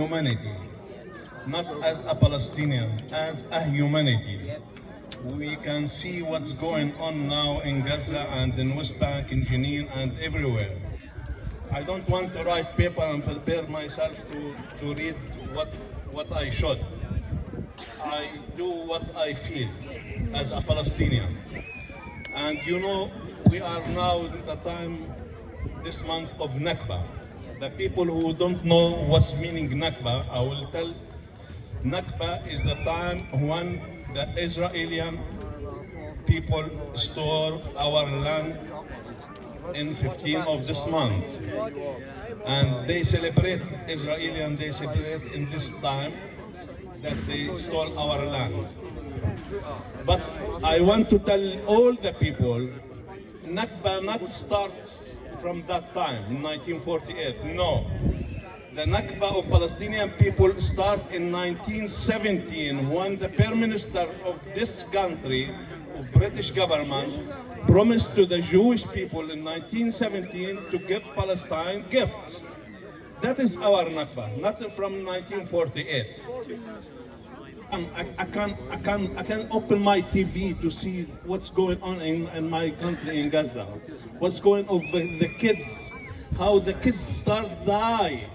humanity, not as a Palestinian, as a humanity. We can see what's going on now in Gaza and in West Bank, in Jenin and everywhere. I don't want to write paper and prepare myself to read what I should. I do what I feel as a Palestinian. And you know, we are now in the time, this month of Nakba. The people who don't know what's meaning Nakba, I will tell, Nakba is the time when the Israeli people store our land in 15th of this month. And they celebrate, Israelis, they celebrate in this time that they stole our land. But I want to tell all the people, Nakba not starts from that time, in 1948, no. The Nakba of Palestinian people start in 1917 when the Prime Minister of this country, of British government, promised to the Jewish people in 1917 to give Palestine gifts. That is our Nakba, not from 1948. I can open my TV to see what's going on in my country in Gaza. What's going on with the kids, how the kids start die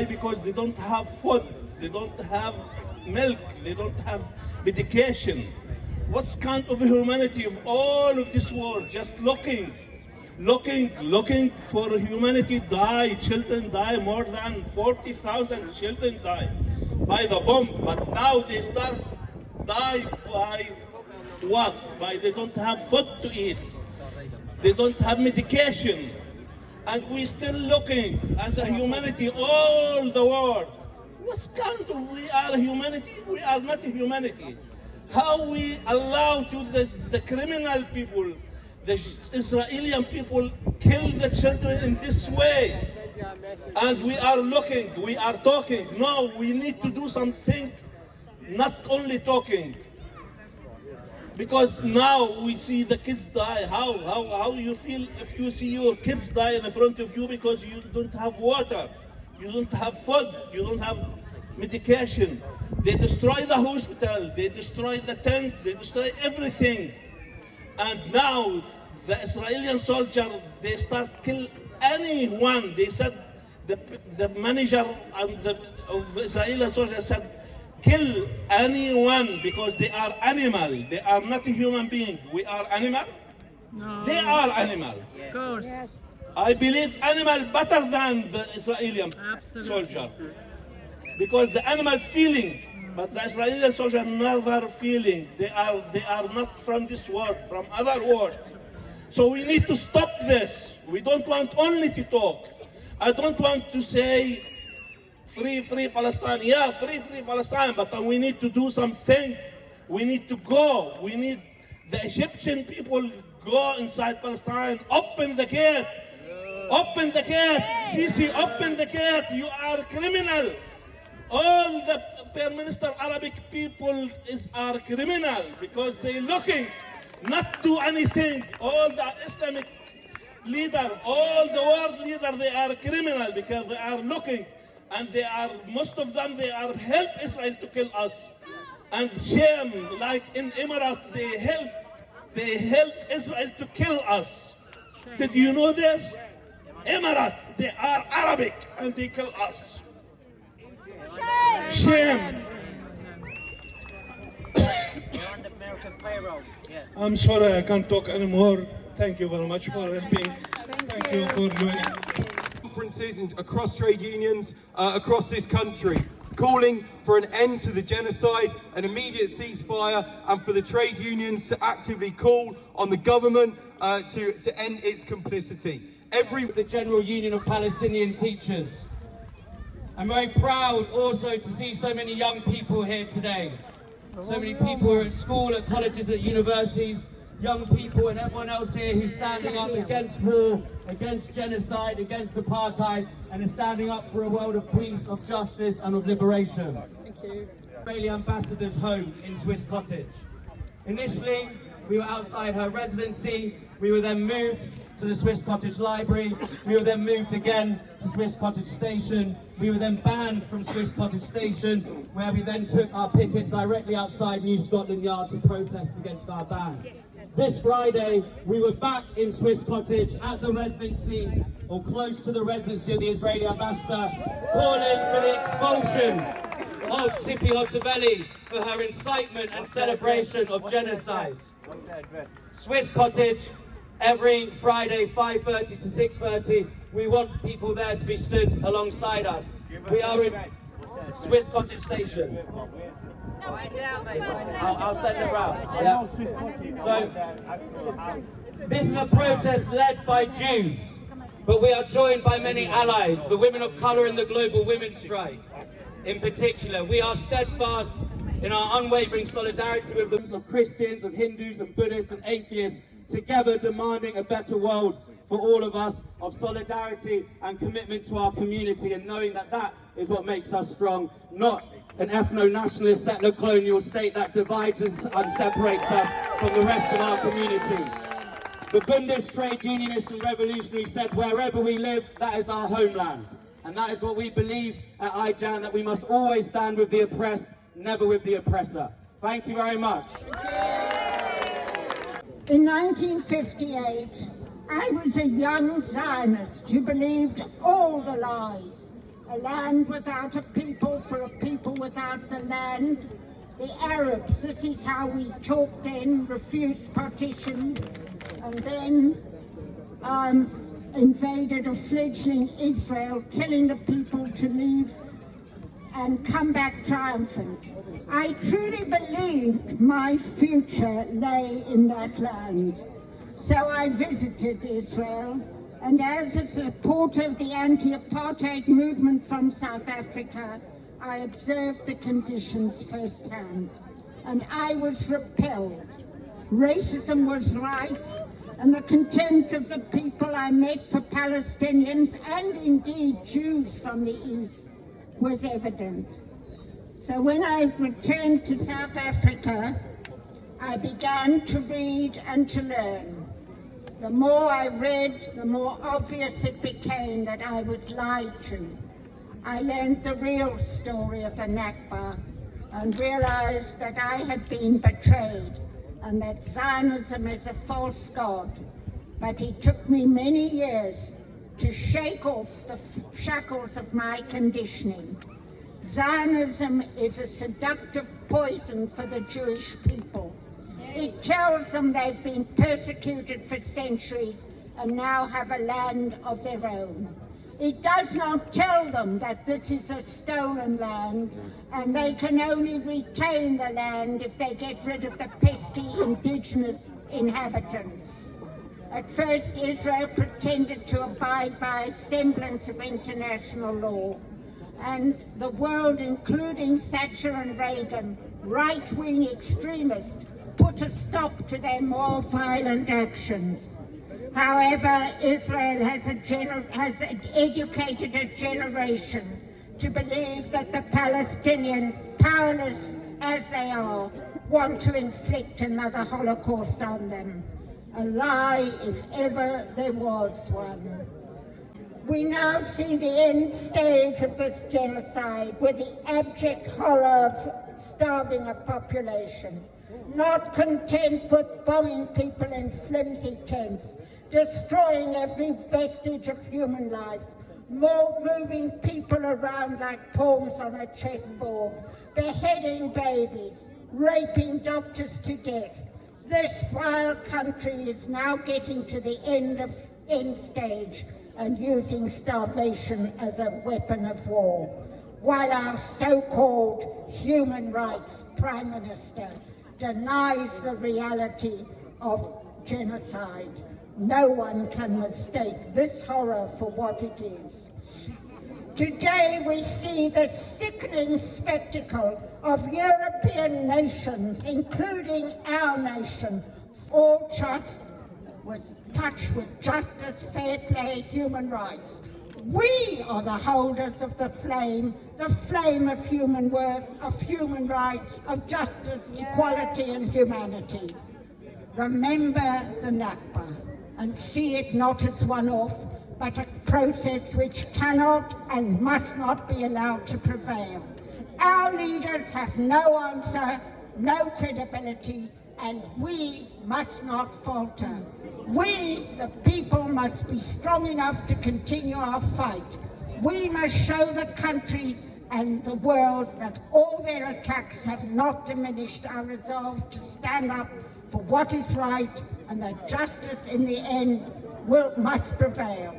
because they don't have food, they don't have milk, they don't have medication. What's kind of humanity of all of this world just looking for humanity die, children die, more than 40,000 children die by the bomb, but now they start die by what? By they don't have food to eat, they don't have medication, and we still looking as a humanity, all the world. What kind of we are humanity? We are not a humanity. How we allow to the criminal people, the Israeli people, kill the children in this way? And we are looking, we are talking. No, we need to do something, not only talking. Because now we see the kids die. How you feel if you see your kids die in front of you because you don't have water, you don't have food, you don't have medication. They destroy the hospital, they destroy the tent, they destroy everything. And now the Israeli soldier, they start kill anyone. They said, the manager and of the Israeli soldier said, kill anyone because they are animal. They are not a human being. We are animal? No. They are animal. Of course. Yes. I believe animal better than the Israeli soldier. Because the animal feeling, but the Israeli soldier never feeling. They are not from this world, from other world. So we need to stop this. We don't want only to talk. I don't want to say free Palestine. Yeah, free Palestine, but we need to do something. We need to go. We need the Egyptian people go inside Palestine. Open the gate. Open the gate. Sisi, open the gate. You are criminal. All the Prime Minister Arabic people are criminal because they looking not do anything. All the Islamic leader, all the world leader, they are criminal because they are looking, and they are, most of them, they are help Israel to kill us. And shame, like in Emirates, they help Israel to kill us. Did you know this? Emirates, they are Arabic and they kill us. Shame. I'm sorry I can't talk anymore. Thank you very much for helping. Thank you for joining. Conferences across trade unions across this country, calling for an end to the genocide, an immediate ceasefire, and for the trade unions to actively call on the government to end its complicity. The General Union of Palestinian Teachers. I'm very proud also to see so many young people here today. So many people are at school, at colleges, at universities, young people and everyone else here who's standing up against war, against genocide, against apartheid, and is standing up for a world of peace, of justice and of liberation. Thank you. Israeli ambassador's home in Swiss Cottage. Initially, we were outside her residency, we were then moved to the Swiss Cottage Library, we were then moved again to Swiss Cottage Station, we were then banned from Swiss Cottage Station, where we then took our picket directly outside New Scotland Yard to protest against our ban. This Friday, we were back in Swiss Cottage at the residency, or close to the residency of the Israeli ambassador, calling for the expulsion of Tzippi Hotaveli for her incitement and celebration of genocide. Swiss Cottage, every Friday, 5:30 to 6:30, we want people there to be stood alongside us. We are in Swiss Cottage Station. I'll send it round. Yeah. So, this is a protest led by Jews, but we are joined by many allies, the women of colour in the global women's strike. In particular, we are steadfast in our unwavering solidarity with the of Christians, of Hindus and Buddhists and atheists, together demanding a better world for all of us, of solidarity and commitment to our community, and knowing that that is what makes us strong, not an ethno-nationalist settler colonial state that divides us and separates us from the rest of our community. The Bundist trade unionist and revolutionary said, wherever we live, that is our homeland. And that is what we believe at IJAN, that we must always stand with the oppressed, never with the oppressor. Thank you very much. In 1958, I was a young Zionist who believed all the lies. A land without a people for a people without the land. The Arabs, this is how we talked then, refused partition, and then invaded a fledgling Israel, telling the people to leave and come back triumphant. I truly believed my future lay in that land. So I visited Israel, and as a supporter of the anti-apartheid movement from South Africa, I observed the conditions firsthand, and I was repelled. Racism was rife, and the contempt of the people I met for Palestinians, and indeed Jews from the East, was evident. So when I returned to South Africa, I began to read and to learn. The more I read, the more obvious it became that I was lied to. I learned the real story of the Nakba and realized that I had been betrayed and that Zionism is a false god. But it took me many years to shake off the shackles of my conditioning. Zionism is a seductive poison for the Jewish people. It tells them they've been persecuted for centuries and now have a land of their own. It does not tell them that this is a stolen land and they can only retain the land if they get rid of the pesky indigenous inhabitants. At first, Israel pretended to abide by a semblance of international law, and the world, including Thatcher and Reagan, right-wing extremists, put a stop to their more violent actions. However, Israel has educated a generation to believe that the Palestinians, powerless as they are, want to inflict another Holocaust on them. A lie, if ever there was one. We now see the end stage of this genocide with the abject horror of starving a population. Not content with bombing people in flimsy tents, destroying every vestige of human life, moving people around like pawns on a chessboard, beheading babies, raping doctors to death. This vile country is now getting to the end stage and using starvation as a weapon of war, while our so-called human rights Prime Minister denies the reality of genocide. No one can mistake this horror for what it is. Today we see the sickening spectacle of European nations, including our nation, all touched with justice, fair play, human rights. We are the holders of the flame of human worth, of human rights, of justice, equality and humanity. remember the Nakba and see it not as one-off, but a process which cannot and must not be allowed to prevail. Our leaders have no answer, no credibility, and we must not falter. We, the people, must be strong enough to continue our fight. We must show the country and the world that all their attacks have not diminished our resolve to stand up for what is right, and that justice in the end must prevail.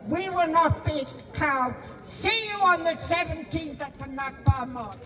We will not be cowed. See you on the 17th at the Nakba March.